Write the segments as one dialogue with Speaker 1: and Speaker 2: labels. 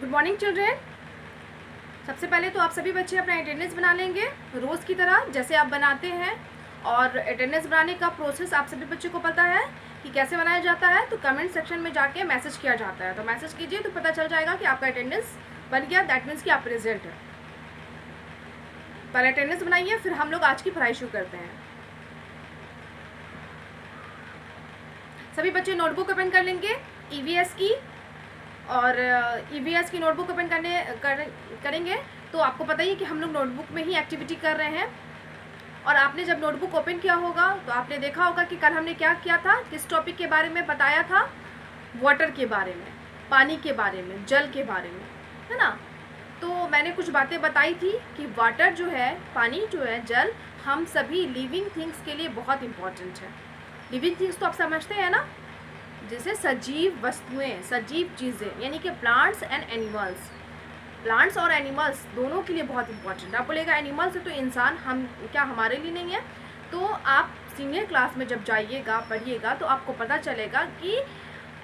Speaker 1: Good morning children. सबसे पहले तो आप सभी बच्चे अपना अटेंडेंस बना लेंगे रोज़ की तरह जैसे आप बनाते हैं। और अटेंडेंस बनाने का प्रोसेस आप सभी बच्चों को पता है कि कैसे बनाया जाता है। तो कमेंट सेक्शन में जाके मैसेज किया जाता है, तो मैसेज कीजिए तो पता चल जाएगा कि आपका अटेंडेंस बन गया। दैट मीन्स कि आप प्रेजेंट है। पहले अटेंडेंस बनाइए, फिर हम लोग आज की पढ़ाई शुरू करते हैं। सभी बच्चे नोटबुक ओपन कर लेंगे ईवीएस की, और ईवीएस की नोटबुक ओपन करेंगे तो आपको पता ही है कि हम लोग नोटबुक में ही एक्टिविटी कर रहे हैं। और आपने जब नोटबुक ओपन किया होगा तो आपने देखा होगा कि कल हमने क्या किया था, किस टॉपिक के बारे में बताया था। वाटर के बारे में, पानी के बारे में, जल के बारे में, है ना। तो मैंने कुछ बातें बताई थी कि वाटर जो है, पानी जो है, जल, हम सभी लिविंग थिंग्स के लिए बहुत इम्पॉर्टेंट है। लिविंग थिंग्स तो आप समझते हैं ना, जैसे सजीव वस्तुएं, सजीव चीज़ें, यानी कि प्लांट्स एंड एनिमल्स। प्लांट्स और एनिमल्स दोनों के लिए बहुत इंपॉर्टेंट। आप बोलेगा एनिमल्स है तो इंसान हम क्या हमारे लिए नहीं है? तो आप सीनियर क्लास में जब जाइएगा, पढ़िएगा, तो आपको पता चलेगा कि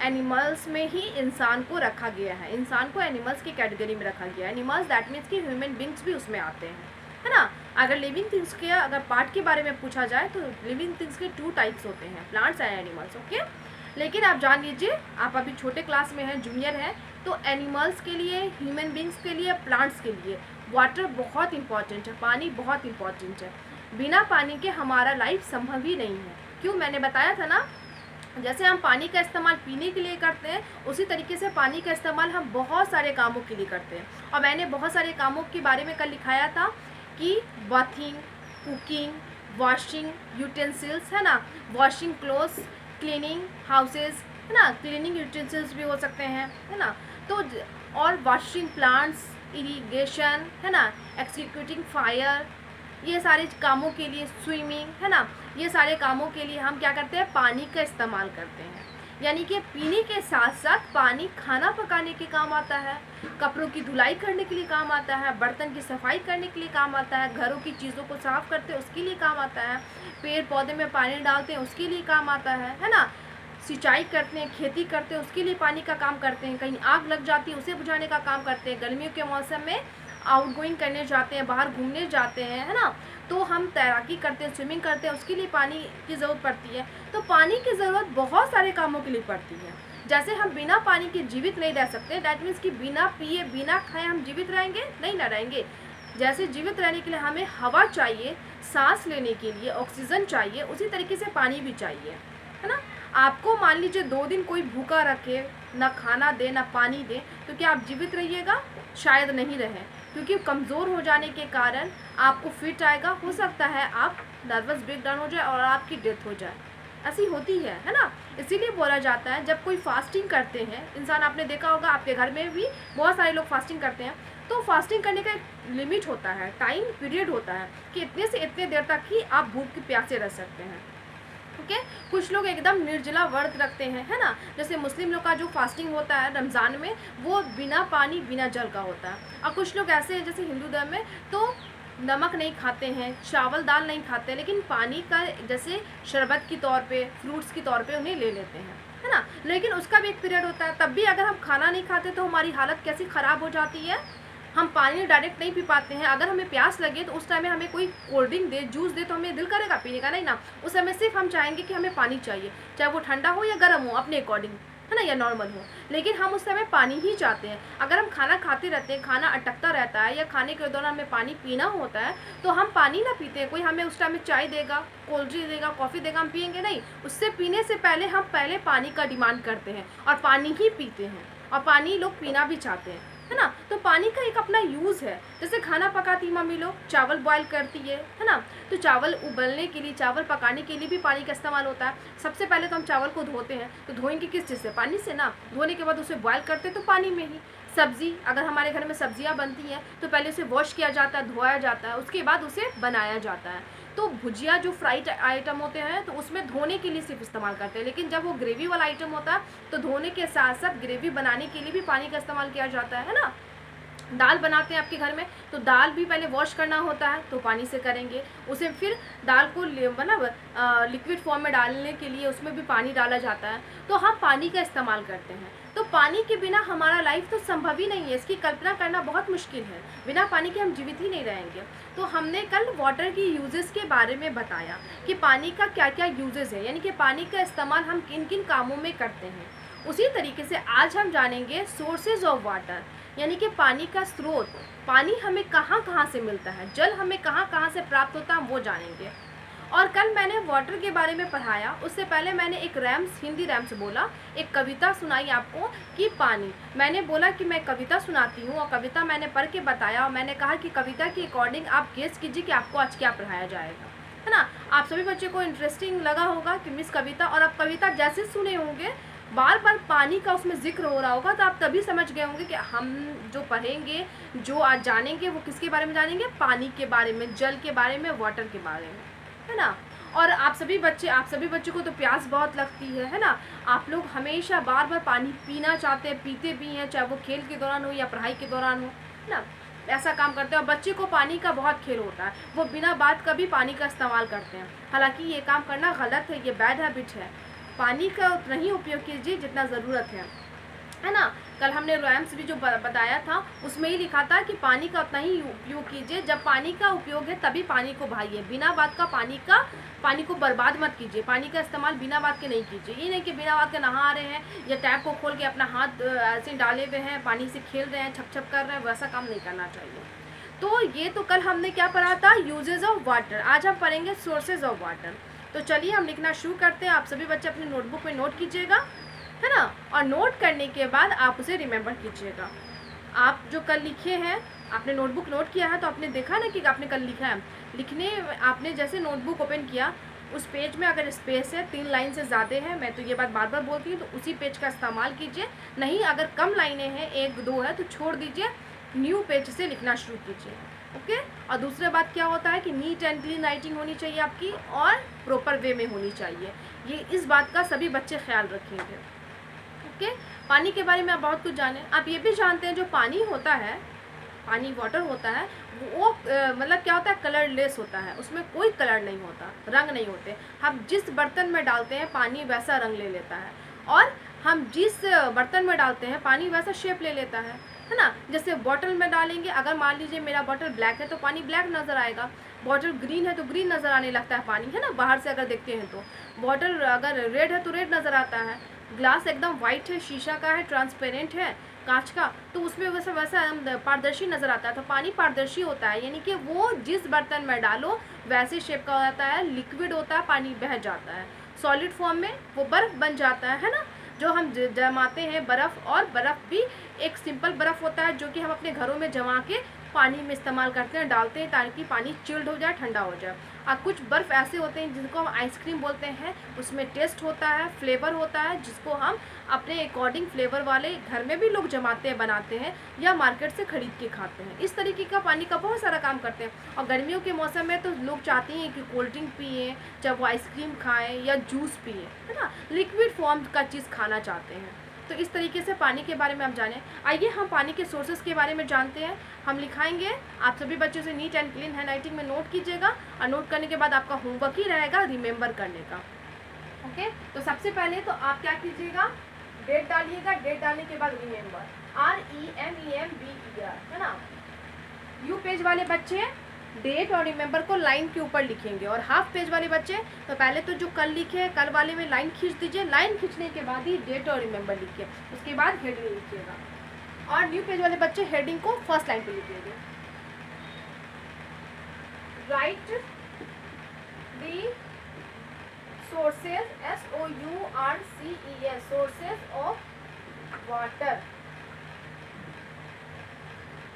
Speaker 1: एनिमल्स में ही इंसान को रखा गया है। इंसान को एनिमल्स की कैटेगरी में रखा गया है। एनिमल्स दैट मीन्स कि ह्यूमन बींग्स भी उसमें आते हैं, है ना। अगर लिविंग थिंग्स के अगर पार्ट के बारे में पूछा जाए तो लिविंग थिंग्स के 2 टाइप्स होते हैं, प्लांट्स एंड एनिमल्स। ओके, लेकिन आप जान लीजिए, आप अभी छोटे क्लास में हैं, जूनियर हैं, तो एनिमल्स के लिए, ह्यूमन बींग्स के लिए, प्लांट्स के लिए वाटर बहुत इंपॉर्टेंट है, पानी बहुत इंपॉर्टेंट है। बिना पानी के हमारा लाइफ संभव ही नहीं है। क्यों? मैंने बताया था ना, जैसे हम पानी का इस्तेमाल पीने के लिए करते हैं, उसी तरीके से पानी का इस्तेमाल हम बहुत सारे कामों के लिए करते हैं। और मैंने बहुत सारे कामों के बारे में कल लिखाया था कि बाथिंग, कुकिंग, वॉशिंग यूटेंसिल्स, है ना, वॉशिंग क्लोथ्स, क्लीनिंग हाउसेज, है ना, क्लीनिंग यूटेंसिल्स भी हो सकते हैं, है ना। तो और वॉशिंग प्लांट्स, इरिगेशन, है ना, एक्सिक्यूटिंग फायर, ये सारे कामों के लिए, स्विमिंग, है ना, ये सारे कामों के लिए हम क्या करते हैं? पानी का इस्तेमाल करते हैं। यानी कि पीने के साथ साथ पानी खाना पकाने के काम आता है, कपड़ों की धुलाई करने के लिए काम आता है, बर्तन की सफाई करने के लिए काम आता है, घरों की चीज़ों को साफ करते हैं उसके लिए काम आता है, पेड़ पौधे में पानी डालते हैं उसके लिए काम आता है ना, सिंचाई करते हैं, खेती करते हैं उसके लिए पानी का काम करते हैं, कहीं आग लग जाती है उसे बुझाने का काम करते हैं, गर्मियों के मौसम में आउटगोइंग करने जाते हैं, बाहर घूमने जाते हैं, है ना, तो हम तैराकी करते हैं, स्विमिंग करते हैं, उसके लिए पानी की ज़रूरत पड़ती है। तो पानी की ज़रूरत बहुत सारे कामों के लिए पड़ती है। जैसे हम बिना पानी के जीवित नहीं रह सकते, दैट मीन्स कि बिना पिए, बिना खाए हम जीवित रहेंगे? नहीं ना रहेंगे। जैसे जीवित रहने के लिए हमें हवा चाहिए, सांस लेने के लिए ऑक्सीजन चाहिए, उसी तरीके से पानी भी चाहिए, है ना। आपको मान लीजिए 2 दिन कोई भूखा रखे, ना खाना दे ना पानी दे, तो क्या आप जीवित रहिएगा? शायद नहीं रहे, क्योंकि कमज़ोर हो जाने के कारण आपको फिट आएगा, हो सकता है आप नर्वस ब्रेकडाउन हो जाए और आपकी डेथ हो जाए। ऐसी होती है ना। इसीलिए बोला जाता है जब कोई फास्टिंग करते हैं इंसान, आपने देखा होगा आपके घर में भी बहुत सारे लोग फास्टिंग करते हैं, तो फास्टिंग करने का एक लिमिट होता है, टाइम पीरियड होता है कि इतने से इतने देर तक ही आप भूख के प्यासे रह सकते हैं। ओके, कुछ लोग एकदम निर्जला व्रत रखते हैं, है ना। जैसे मुस्लिम लोग का जो फास्टिंग होता है रमज़ान में, वो बिना पानी बिना जल का होता है। और कुछ लोग ऐसे हैं जैसे हिंदू धर्म में, तो नमक नहीं खाते हैं, चावल दाल नहीं खाते, लेकिन पानी का जैसे शरबत के तौर पे, फ्रूट्स के तौर पे उन्हें ले लेते हैं, है ना। लेकिन उसका भी एक पीरियड होता है। तब भी अगर हम खाना नहीं खाते तो हमारी हालत कैसी ख़राब हो जाती है। हम पानी डायरेक्ट नहीं पी पाते हैं। अगर हमें प्यास लगे तो उस टाइम में हमें कोई कोल्ड ड्रिंक दे, जूस दे, तो हमें दिल करेगा पीने का? नहीं ना। उस समय सिर्फ हम चाहेंगे कि हमें पानी चाहिए, चाहे वो ठंडा हो या गर्म हो अपने अकॉर्डिंग, है ना, या नॉर्मल हो, लेकिन हम उस समय पानी ही चाहते हैं। अगर हम खाना खाते रहते हैं, खाना अटकता रहता है, या खाने के दौरान हमें पानी पीना होता है, तो हम पानी ना पीते हैं। कोई हमें उस टाइम में चाय देगा, कोल्ड ड्रिंक देगा, कॉफ़ी देगा, हम पियेंगे नहीं। उससे पीने से पहले हम पहले पानी का डिमांड करते हैं और पानी ही पीते हैं, और पानी लोग पीना भी चाहते हैं, है ना। तो पानी का एक अपना यूज़ है। जैसे खाना पकाती मम्मी लोग चावल बॉयल करती है ना, तो चावल उबलने के लिए, चावल पकाने के लिए भी पानी का इस्तेमाल होता है। सबसे पहले तो हम चावल को धोते हैं, तो धोएंगे किस चीज़ से? पानी से ना। धोने के बाद उसे बॉयल करते हैं तो पानी में ही। सब्ज़ी, अगर हमारे घर में सब्जियां बनती हैं तो पहले उसे वॉश किया जाता है, धोया जाता है, उसके बाद उसे बनाया जाता है। तो भुजिया जो फ्राइड आइटम होते हैं तो उसमें धोने के लिए सिर्फ इस्तेमाल करते हैं, लेकिन जब वो ग्रेवी वाला आइटम होता है तो धोने के साथ साथ ग्रेवी बनाने के लिए भी पानी का इस्तेमाल किया जाता है ना। दाल बनाते हैं आपके घर में, तो दाल भी पहले वॉश करना होता है तो पानी से करेंगे। उसे फिर दाल को मतलब लिक्विड फॉर्म में डालने के लिए उसमें भी पानी डाला जाता है, तो हम पानी का इस्तेमाल करते हैं। तो पानी के बिना हमारा लाइफ तो संभव ही नहीं है, इसकी कल्पना करना बहुत मुश्किल है। बिना पानी के हम जीवित ही नहीं रहेंगे। तो हमने कल वाटर की यूजेस के बारे में बताया कि पानी का क्या क्या यूजेस है, यानी कि पानी का इस्तेमाल हम किन किन कामों में करते हैं। उसी तरीके से आज हम जानेंगे सोर्सेज ऑफ वाटर, यानी कि पानी का स्रोत, पानी हमें कहाँ कहाँ से मिलता है, जल हमें कहाँ कहाँ से प्राप्त होता है, हम वो जानेंगे। और कल मैंने वाटर के बारे में पढ़ाया, उससे पहले मैंने एक रैम्स, हिंदी रैम्स बोला, एक कविता सुनाई आपको कि पानी। मैंने बोला कि मैं कविता सुनाती हूँ और कविता मैंने पढ़ के बताया और मैंने कहा कि कविता के अकॉर्डिंग आप गेस कीजिए कि आपको आज क्या पढ़ाया जाएगा, है ना। आप सभी बच्चों को इंटरेस्टिंग लगा होगा कि मिस कविता, और आप कविता जैसे सुने होंगे बार बार पानी का उसमें जिक्र हो रहा होगा, तो आप तभी समझ गए होंगे कि हम जो पढ़ेंगे, जो आज जानेंगे, वो किसके बारे में जानेंगे, पानी के बारे में, जल के बारे में, वाटर के बारे में, है ना। और आप सभी बच्चों को तो प्यास बहुत लगती है ना। आप लोग हमेशा बार बार पानी पीना चाहते हैं, पीते भी हैं, चाहे वो खेल के दौरान हो या पढ़ाई के दौरान हो, है ना। ऐसा काम करते हैं। और बच्चे को पानी का बहुत खेल होता है, वो बिना बात का भी पानी का इस्तेमाल करते हैं। हालांकि ये काम करना गलत है, ये बैड हैबिट है। पानी का उतना ही उपयोग कीजिए जितना ज़रूरत है ना। कल हमने रैम्स भी जो बताया था उसमें ही लिखा था कि पानी का उतना ही उपयोग कीजिए, जब पानी का उपयोग है तभी पानी को बहाइए, बिना बात का पानी को बर्बाद मत कीजिए। पानी का इस्तेमाल बिना बात के नहीं कीजिए। ये नहीं कि बिना बात के नहा रहे हैं या टैप को खोल के अपना हाथ ऐसे डाले हुए हैं, पानी से खेल रहे हैं, छप छप कर रहे हैं, वैसा काम नहीं करना चाहिए। तो ये तो कल हमने क्या पढ़ा था, यूजेज ऑफ वाटर। आज हम पढ़ेंगे सोर्सेज ऑफ वाटर। तो चलिए हम लिखना शुरू करते हैं। आप सभी बच्चे अपनी नोटबुक में नोट कीजिएगा, है ना। और नोट करने के बाद आप उसे रिमेंबर कीजिएगा। आप जो कल लिखे हैं, आपने नोटबुक नोट किया है तो आपने देखा ना कि आपने कल लिखा है। लिखने आपने जैसे नोटबुक ओपन किया, उस पेज में अगर स्पेस है, 3 लाइन से ज़्यादा है, मैं तो ये बात बार बार बोलती हूँ, तो उसी पेज का इस्तेमाल कीजिए। नहीं, अगर कम लाइनें हैं, 1-2 है, तो छोड़ दीजिए, न्यू पेज से लिखना शुरू कीजिए। ओके। और दूसरी बात क्या होता है कि नीट एंड क्लीन राइटिंग होनी चाहिए आपकी, और प्रॉपर वे में होनी चाहिए। ये इस बात का सभी बच्चे ख्याल रखेंगे। ओके। पानी के बारे में आप बहुत कुछ जाने। आप ये भी जानते हैं जो पानी होता है, पानी वाटर होता है, वो मतलब क्या होता है, कलरलेस होता है, उसमें कोई कलर नहीं होता, रंग नहीं होते। हम जिस बर्तन में डालते हैं पानी वैसा रंग ले लेता है, और हम जिस बर्तन में डालते हैं पानी वैसा शेप ले लेता है ना। जैसे बॉटल में डालेंगे, अगर मान लीजिए मेरा बॉटल ब्लैक है तो पानी ब्लैक नज़र आएगा, बॉटल ग्रीन है तो ग्रीन नज़र आने लगता है पानी, है ना। बाहर से अगर देखते हैं तो बॉटल अगर रेड है तो रेड नज़र आता है, ग्लास एकदम वाइट है, शीशा का है, ट्रांसपेरेंट है, कांच का, तो उसमें वैसा पारदर्शी नज़र आता है। तो पानी पारदर्शी होता है, यानी कि वो जिस बर्तन में डालो वैसे शेप का हो जाता है, लिक्विड होता है, पानी बह जाता है। सॉलिड फॉर्म में वो बर्फ़ बन जाता है ना, जो हम जमाते हैं बर्फ़। और बर्फ़ भी एक सिंपल बर्फ़ होता है जो कि हम अपने घरों में जमा के पानी में इस्तेमाल करते हैं, डालते हैं ताकि पानी चिल्ड हो जाए, ठंडा हो जाए। और कुछ बर्फ़ ऐसे होते हैं जिनको हम आइसक्रीम बोलते हैं, उसमें टेस्ट होता है, फ्लेवर होता है, जिसको हम अपने अकॉर्डिंग फ्लेवर वाले घर में भी लोग जमाते हैं, बनाते हैं, या मार्केट से ख़रीद के खाते हैं। इस तरीके का पानी का बहुत सारा काम करते हैं। और गर्मियों के मौसम में तो लोग चाहते हैं कि कोल्ड ड्रिंक पिए, चाहे वो आइसक्रीम खाएँ या जूस पिए, है ना, लिक्विड फॉर्म का चीज़ खाना चाहते हैं। तो इस तरीके से पानी के बारे में आप जानें। आइए हम पानी के सोर्सेज के बारे में जानते हैं। हम लिखाएंगे, आप सभी बच्चों से neat and clean hand writing में नोट कीजिएगा, और नोट करने के बाद आपका होमवर्क ही रहेगा रिमेंबर करने का। ओके। तो सबसे पहले तो आप क्या कीजिएगा, डेट डालिएगा, डेट डालने के बाद रिमेंबर, REMEMBER, है ना। यू पेज वाले बच्चे डेट और रिमेंबर को लाइन के ऊपर लिखेंगे, और हाफ पेज वाले बच्चे तो पहले तो जो कल लिखे हैं कल वाले में लाइन खींच दीजिए, लाइन खींचने के बाद ही डेट और रिमेंबर लिखिए, उसके बाद हेडिंग लिखिएगा। और न्यू पेज वाले बच्चे हेडिंग को फर्स्ट लाइन पे लिखिएगा। Right the sources, SOURCES, sources of water.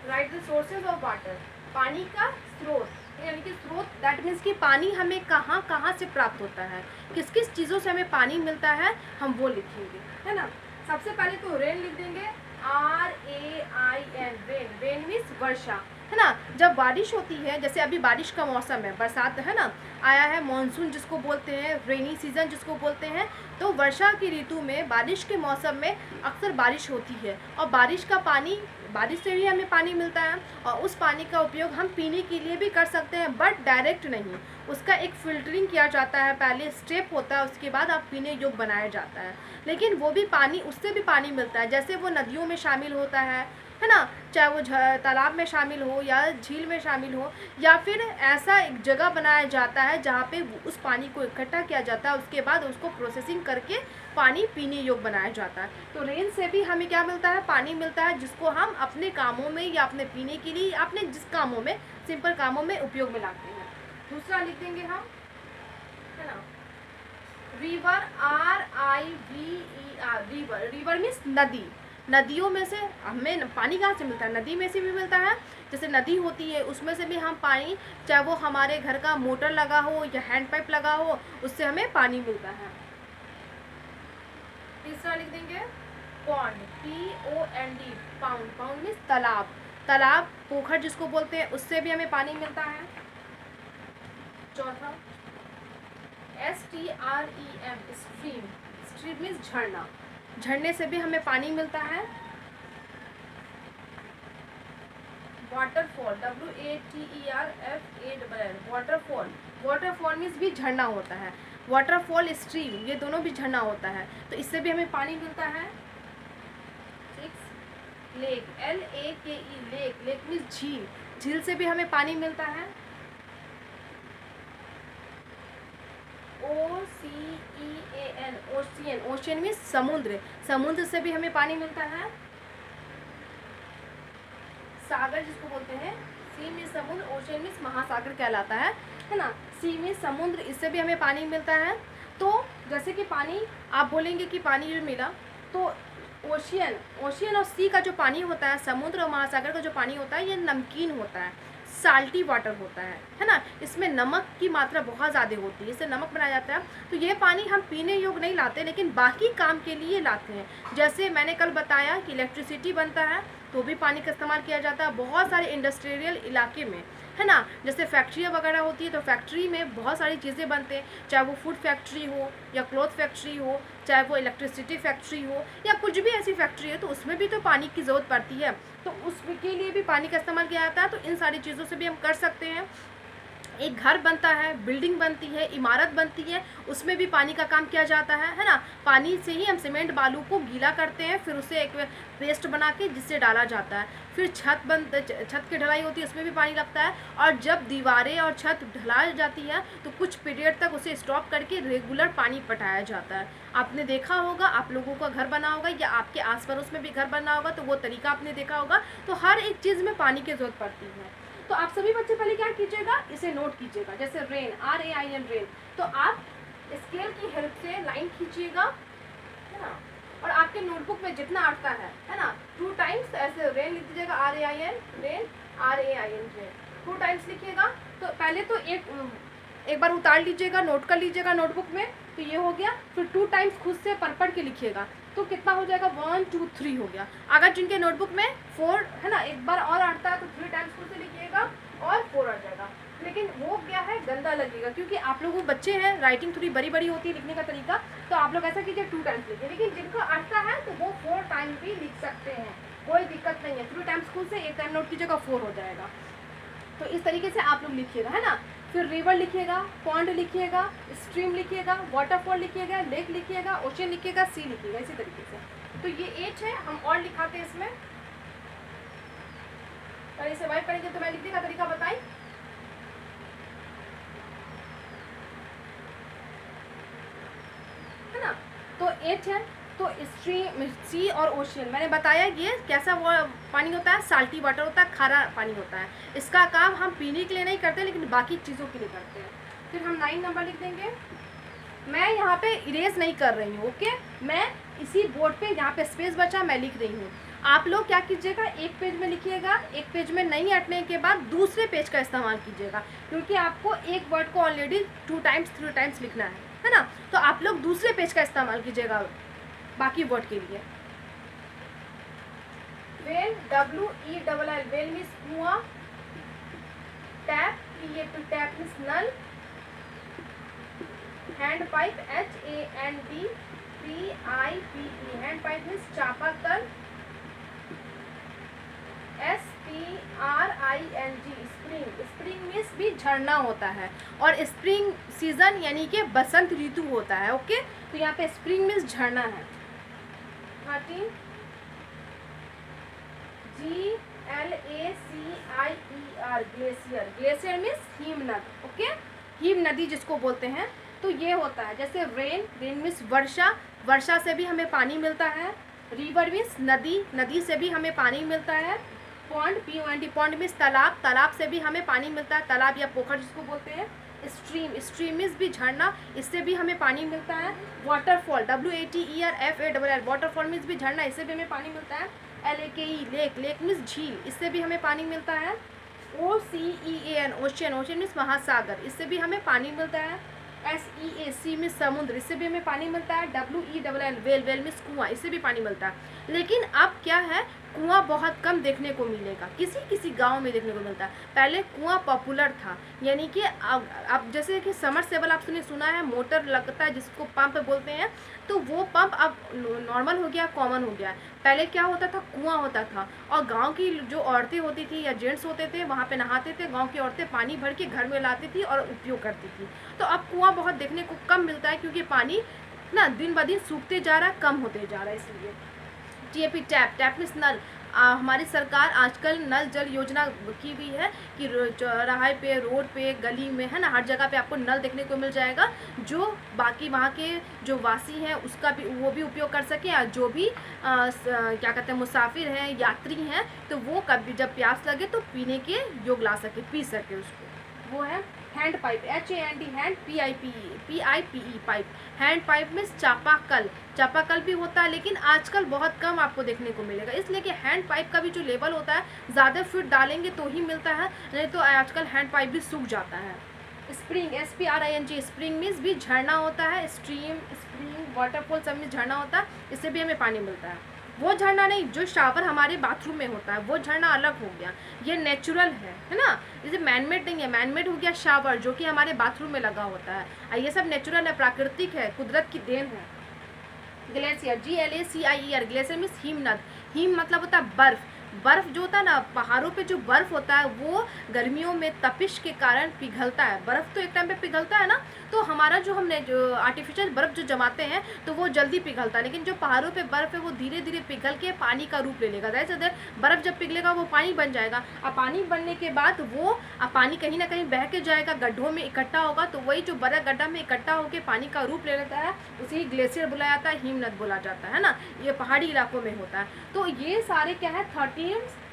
Speaker 1: Right the sources of water, पानी का स्रोत, यानी कि स्रोत, दैट मीन्स कि पानी हमें कहाँ कहाँ से प्राप्त होता है, किस किस चीज़ों से हमें पानी मिलता है, हम वो लिखेंगे, है ना। सबसे पहले तो रेन लिख देंगे, RAIN, रेन। रेन मीन्स वर्षा, है ना। जब बारिश होती है, जैसे अभी बारिश का मौसम है, बरसात है ना, आया है, मॉनसून जिसको बोलते हैं, रेनी सीजन जिसको बोलते हैं, तो वर्षा की ऋतु में, बारिश के मौसम में अक्सर बारिश होती है, और बारिश का पानी बारिश से भी हमें पानी मिलता है और उस पानी का उपयोग हम पीने के लिए भी कर सकते हैं, बट डायरेक्ट नहीं, उसका एक फ़िल्टरिंग किया जाता है, पहले स्टेप होता है, उसके बाद आप पीने योग्य बनाया जाता है। लेकिन वो भी पानी, उससे भी पानी मिलता है, जैसे वो नदियों में शामिल होता है ना, चाहे वो तालाब में शामिल हो या झील में शामिल हो, या फिर ऐसा एक जगह बनाया जाता है जहाँ पे उस पानी को इकट्ठा किया जाता है, उसके बाद उसको प्रोसेसिंग करके पानी पीने योग्य बनाया जाता है। तो रेन से भी हमें क्या मिलता है, पानी मिलता है, जिसको हम अपने कामों में या अपने पीने के लिए, अपने जिस कामों में, सिंपल कामों में उपयोग में लाते हैं। दूसरा लिख देंगे हम, है ना, river, RIVER, river, river means नदी। नदियों में से हमें पानी कहाँ से मिलता है, नदी में से भी मिलता है। जैसे नदी होती है उसमें से भी हम पानी, चाहे वो हमारे घर का मोटर लगा हो या हैंड पाइप लगा हो, उससे हमें पानी मिलता है। तीसरा लिख देंगे pond, POND, pound, pound means तालाब, तालाब, पोखर जिसको बोलते हैं, उससे भी हमें पानी मिलता है। चौथा STREM, स्ट्रीम, स्ट्रीम मीन्स झरना, झरने से भी हमें पानी मिलता है। Waterfall, WATERFALL, waterfall, waterfall means भी झरना होता है, वाटरफॉल, स्ट्रीम, ये दोनों भी झरना होता है, तो इससे भी हमें पानी मिलता है। 6 lake, LAKE, lake, lake means झील, झील से भी हमें पानी मिलता है। OCEAN, ओशियन, ओशियन मीन्स समुद्र, समुद्र से भी हमें पानी मिलता है। सागर जिसको बोलते हैं, सी मीन्स समुद्र, ओशियन मीन्स महासागर कहलाता है ना, सी मीन्स समुद्र, इससे भी हमें पानी मिलता है। तो जैसे कि पानी, आप बोलेंगे कि पानी जो मिला, तो ओशियन, ओशियन और सी का जो पानी होता है, समुद्र और महासागर का जो पानी होता है, ये नमकीन होता है, साल्टी वाटर होता है ना, इसमें नमक की मात्रा बहुत ज़्यादा होती है, इससे नमक बनाया जाता है। तो ये पानी हम पीने योग्य नहीं लाते, लेकिन बाकी काम के लिए लाते हैं। जैसे मैंने कल बताया कि इलेक्ट्रिसिटी बनता है तो भी पानी का इस्तेमाल किया जाता है बहुत सारे इंडस्ट्रियल इलाके में, है ना, जैसे फैक्ट्रियाँ वगैरह होती है, तो फैक्ट्री में बहुत सारी चीज़ें बनते हैं, चाहे वो फूड फैक्ट्री हो या क्लॉथ फैक्ट्री हो, चाहे वो इलेक्ट्रिसिटी फैक्ट्री हो या कुछ भी ऐसी फैक्ट्री है, तो उसमें भी तो पानी की ज़रूरत पड़ती है, तो उसके लिए भी पानी का इस्तेमाल किया जाता है। तो इन सारी चीज़ों से भी हम कर सकते हैं। एक घर बनता है, बिल्डिंग बनती है, इमारत बनती है, उसमें भी पानी का काम किया जाता है ना, पानी से ही हम सीमेंट बालू को गीला करते हैं, फिर उसे एक पेस्ट बना के जिससे डाला जाता है, फिर छत की ढलाई होती है, उसमें भी पानी लगता है, और जब दीवारें और छत ढला जाती है तो कुछ पीरियड तक उसे स्टॉप करके रेगुलर पानी पटाया जाता है। आपने देखा होगा, आप लोगों का घर बना होगा या आपके आस पड़ोस में भी घर बना होगा, तो वो तरीका आपने देखा होगा। तो हर एक चीज़ में पानी की ज़रूरत पड़ती है। तो आप सभी बच्चे पहले क्या कीजिएगा, इसे नोट कीजिएगा। जैसे रेन, RAIN, रेन, तो आप स्केल की हेल्प से लाइन खींचिएगा, है ना, और आपके नोटबुक में जितना आता है ना, 2 टाइम्स ऐसे रेन लिख दीजिएगा, RAIN, rain, RAIN, rain, 2 times लिखिएगा। तो पहले तो एक बार उतार लीजिएगा, नोट कर लीजिएगा नोटबुक में, तो ये हो गया। फिर 2 टाइम्स खुद से पढ़ के लिखिएगा, तो कितना हो जाएगा, 1 2 3 हो गया। अगर जिनके नोटबुक में 4 है ना, एक बार और आता है, तो 3 टाइम्स खुद से लिखिएगा और 4 आ जाएगा। लेकिन वो क्या है, गंदा लगेगा, क्योंकि आप लोग बच्चे हैं, राइटिंग थोड़ी बड़ी बड़ी होती है लिखने का तरीका, तो आप लोग ऐसा कीजिए 2 टाइम्स लिखिए। लेकिन जिनको आता है तो वो 4 टाइम्स भी लिख सकते हैं, कोई दिक्कत नहीं है। 3 टाइम्स खुद से, एक टाइम नोट कीजिएगा, 4 हो जाएगा। तो इस तरीके से आप लोग लिखिएगा, है ना। फिर रिवर लिखिएगा, पॉन्ड लिखिएगा, स्ट्रीम लिखिएगा, वाटरफॉल लिखिएगा, लेक लिखिएगा, ओशन लिखिएगा, सी लिखिएगा, इसी तरीके से। तो ये 8 है, हम और लिखाते हैं इसमें। पर इसे वाइप करेंगे तो मैं लिखने का तरीका बताई, है ना। तो 8 है। तो स्ट्रीम, सी और ओशियन मैंने बताया, ये कैसा वो पानी होता है, साल्टी वाटर होता है, खारा पानी होता है। इसका काम हम पीने के लिए नहीं करते, लेकिन बाकी चीज़ों के लिए करते हैं। फिर हम 9 नंबर लिख देंगे। मैं यहाँ पे इरेज नहीं कर रही हूँ, ओके, मैं इसी बोर्ड पे यहाँ पे स्पेस बचा मैं लिख रही हूँ। आप लोग क्या कीजिएगा, एक पेज में लिखिएगा, एक पेज में नहीं अटने के बाद दूसरे पेज का इस्तेमाल कीजिएगा, क्योंकि आपको एक वर्ड को ऑलरेडी 2 टाइम्स 3 टाइम्स लिखना है ना। तो आप लोग दूसरे पेज का इस्तेमाल कीजिएगा बाकी वर्ड के लिए। वेल, WELL, वेल मीन्स कुआं, टैप, टैप मीन्स नल, hand pipe, HAND PIPE, hand pipe means चापाकल, स्प्रिंग, स्प्रिंग मीन्स भी झरना होता है, और स्प्रिंग सीजन यानी कि बसंत ऋतु होता है। ओके, तो यहाँ पे स्प्रिंग मीन्स झरना है। 13 GLACIER ग्लेशियर, ग्लेशियर मीन्स हिमनद। ओके, हिम नदी जिसको बोलते हैं, तो ये होता है। जैसे रेन, रेन मीन्स वर्षा, वर्षा से भी हमें पानी मिलता है। रिवर मीन्स नदी, नदी से भी हमें पानी मिलता है। पॉन्ड, POND, पॉन्ड मीन्स तालाब, तालाब से भी हमें पानी मिलता है, तालाब या पोखर जिसको बोलते हैं। स्ट्रीम, स्ट्रीम मीन्स भी झरना, इससे भी हमें पानी मिलता है। वाटरफॉल, WATERFALL, वाटरफॉल मीन्स भी झरना, इससे भी हमें पानी मिलता है। LAKE, लेक, लेक मीन्स झील, इससे भी हमें पानी मिलता है। OCEAN, ओशियन, ओशियन मीन्स महासागर, इससे भी हमें पानी मिलता है। SEA मीन्स समुद्र, इससे भी हमें पानी मिलता है। WELL, वेल, वेल मीन्स कुआं, इससे भी पानी मिलता है। लेकिन अब क्या है, कुआं बहुत कम देखने को मिलेगा, किसी किसी गांव में देखने को मिलता है। पहले कुआं पॉपुलर था, यानी कि अब जैसे कि समरसेबल आपने सुना है, मोटर लगता है जिसको पंप बोलते हैं, तो वो पंप अब नॉर्मल हो गया, कॉमन हो गया। पहले क्या होता था, कुआं होता था, और गांव की जो औरतें होती थी या जेंट्स होते थे वहाँ पे नहाते थे। गांव की औरतें पानी भर के घर में लाती थी और उपयोग करती थी। तो अब कुआं बहुत देखने को कम मिलता है, क्योंकि पानी ना दिन ब दिन सूखते जा रहा है, कम होते जा रहा है। इसलिए TAP, टैप, टैप मीन्स नल। हमारी सरकार आजकल नल जल योजना की हुई है कि चौराहे पे, रोड पे, गली में, है ना, हर जगह पे आपको नल देखने को मिल जाएगा। जो बाकी वहाँ के जो वासी हैं उसका भी, वो भी उपयोग कर सके, और जो भी क्या कहते हैं मुसाफिर हैं, यात्री हैं, तो वो कभी जब प्यास लगे तो पीने के योग ला सके, पी सके उसको। वो है hand pipe, HAND, hand, PIPE, pipe. Hand pipe में चापाकल, चापाकल भी होता है, लेकिन आजकल बहुत कम आपको देखने को मिलेगा, इसलिए कि हैंड पाइप का भी जो लेवल होता है ज़्यादा फीट डालेंगे तो ही मिलता है, नहीं तो आजकल हैंड पाइप भी सूख जाता है। स्प्रिंग, SPRING, स्प्रिंग मीन्स भी झरना होता है। स्ट्रीम, स्प्रिंग, वाटरफॉल सब में झरना होता है, इससे भी हमें पानी मिलता है। वो झरना नहीं जो शावर हमारे बाथरूम में होता है, वो झरना अलग हो गया, ये नेचुरल है ना। जैसे मैनमेड नहीं है, मैनमेड हो गया शावर जो कि हमारे बाथरूम में लगा होता है, और ये सब नेचुरल है, प्राकृतिक है, कुदरत की देन है। ग्लेशियर, GLACIER, ग्लेशियर मीन्स हिमनद। हिम मतलब होता है बर्फ, बर्फ जो होता है ना, पहाड़ों पे जो बर्फ होता है वो गर्मियों में तपिश के कारण पिघलता है। बर्फ तो एक टाइम पे पिघलता है ना, तो हमारा जो हमने जो आर्टिफिशियल बर्फ जो जमाते हैं तो वो जल्दी पिघलता है, लेकिन जो पहाड़ों पे बर्फ है वो धीरे धीरे पिघल के पानी का रूप ले लेगा। जैसे बर्फ जब पिघलेगा वो पानी बन जाएगा, और पानी बनने के बाद वो पानी कहीं ना कहीं बह के जाएगा, गड्ढों में इकट्ठा होगा, तो वही जो बड़ा गड्ढा में इकट्ठा होकर पानी का रूप ले लेता है, उसे ही ग्लेशियर बुलाया जाता है, हिमनद बोला जाता है ना। ये पहाड़ी इलाकों में होता है। तो ये सारे क्या है, 13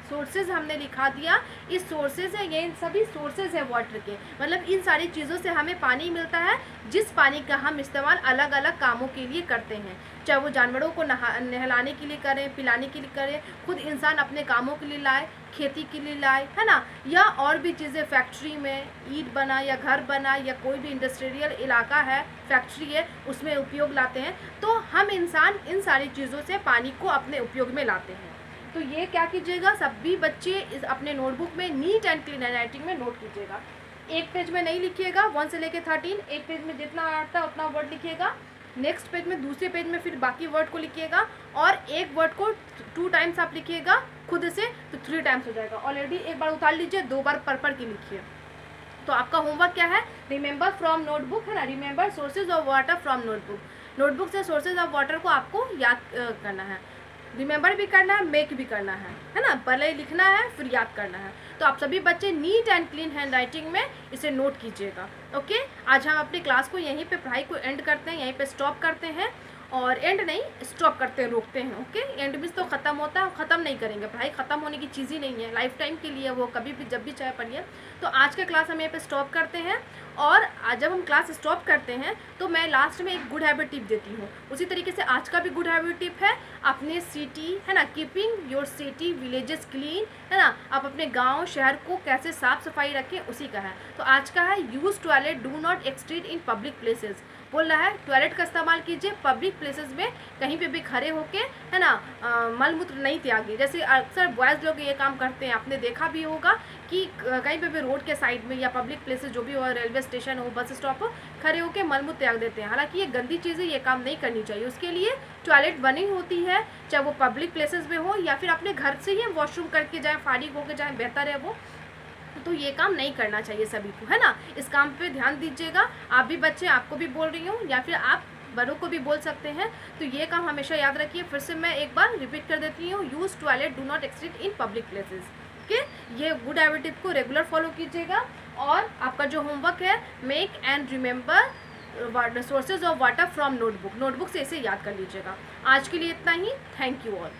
Speaker 1: सोर्सेज हमने लिखा दिया। इस सोर्सेज है, ये सभी सोर्सेज है वाटर के, मतलब इन सारी चीज़ों से हमें पानी मिलता है, जिस पानी का हम इस्तेमाल अलग अलग कामों के लिए करते हैं, चाहे वो जानवरों को नहलाने के लिए करें, पिलाने के लिए करें, खुद इंसान अपने कामों के लिए लाए, खेती के लिए लाए, है ना, या और भी चीज़ें, फैक्ट्री में ईंट बना या घर बना या कोई भी इंडस्ट्रियल इलाका है, फैक्ट्री है, उसमें उपयोग लाते हैं। तो हम इंसान इन सारी चीज़ों से पानी को अपने उपयोग में लाते हैं। तो ये क्या कीजिएगा, सभी बच्चे इस अपने नोटबुक में नीट एंड क्लीन हैंडराइटिंग में नोट कीजिएगा। एक पेज में नहीं लिखिएगा 1 से लेकर 13, एक पेज में जितना आता है उतना वर्ड लिखिएगा, नेक्स्ट पेज में, दूसरे पेज में फिर बाकी वर्ड को लिखिएगा, और एक वर्ड को 2 टाइम्स आप लिखिएगा खुद से, तो 3 टाइम्स हो जाएगा। ऑलरेडी एक बार उतार लीजिए, 2 बार पर की लिखिए। तो आपका होमवर्क क्या है, रिमेंबर फ्रॉम नोटबुक, है ना, remember sources of water from notebook. Notebook से सोर्सेज ऑफ वाटर को आपको याद करना है, रिमेंबर भी करना है, मेक भी करना है ना, पहले लिखना है फिर याद करना है। तो आप सभी बच्चे neat and clean hand writing में इसे नोट कीजिएगा। ओके, आज हम अपनी क्लास को यहीं पे पढ़ाई को एंड करते हैं, यहीं पे स्टॉप करते हैं, और एंड नहीं स्टॉप करते हैं, रोकते हैं। ओके, एंड मीन्स तो ख़त्म होता है, ख़त्म नहीं करेंगे, पढ़ाई ख़त्म होने की चीज़ ही नहीं है, लाइफ टाइम के लिए, वो कभी भी जब भी चाहे पढ़िए। तो आज का क्लास हम यहीं पे स्टॉप करते हैं, और जब हम क्लास स्टॉप करते हैं तो मैं लास्ट में एक गुड हैबिट टिप देती हूँ। उसी तरीके से आज का भी गुड हैबिट टिप है, अपने सिटी, है ना, keeping your city villages clean, है ना, आप अपने गाँव शहर को कैसे साफ़ सफाई रखें उसी का है। तो आज का है use toilet, do not excrete in public places. बोल रहा है टॉयलेट का इस्तेमाल कीजिए पब्लिक प्लेसेस में, कहीं पे भी खड़े होके, है ना, मलमूत्र नहीं त्यागिए। जैसे अक्सर बॉयज़ लोग ये काम करते हैं, आपने देखा भी होगा कि कहीं पे भी रोड के साइड में या पब्लिक प्लेसेस जो भी हो, रेलवे स्टेशन हो, बस स्टॉप हो, खड़े होकर मलमूत्र त्याग देते हैं। हालांकि ये गंदी चीज़ है, ये काम नहीं करनी चाहिए। उसके लिए टॉयलेट बनी होती है, चाहे वो पब्लिक प्लेसेस में हो या फिर अपने घर से ही वॉशरूम करके जाएँ, फारिग होकर जाएँ, बेहतर है वो। तो ये काम नहीं करना चाहिए सभी को, है ना। इस काम पे ध्यान दीजिएगा। आप भी बच्चे, आपको भी बोल रही हूँ, या फिर आप बड़ों को भी बोल सकते हैं। तो ये काम हमेशा याद रखिए। फिर से मैं एक बार रिपीट कर देती हूँ, use toilet, do not exit in public places. Okay, ये गुड हैबिट को रेगुलर फॉलो कीजिएगा। और आपका जो होमवर्क है, make and remember sources of water from notebook, notebook से इसे याद कर लीजिएगा। आज के लिए इतना ही। Thank you all.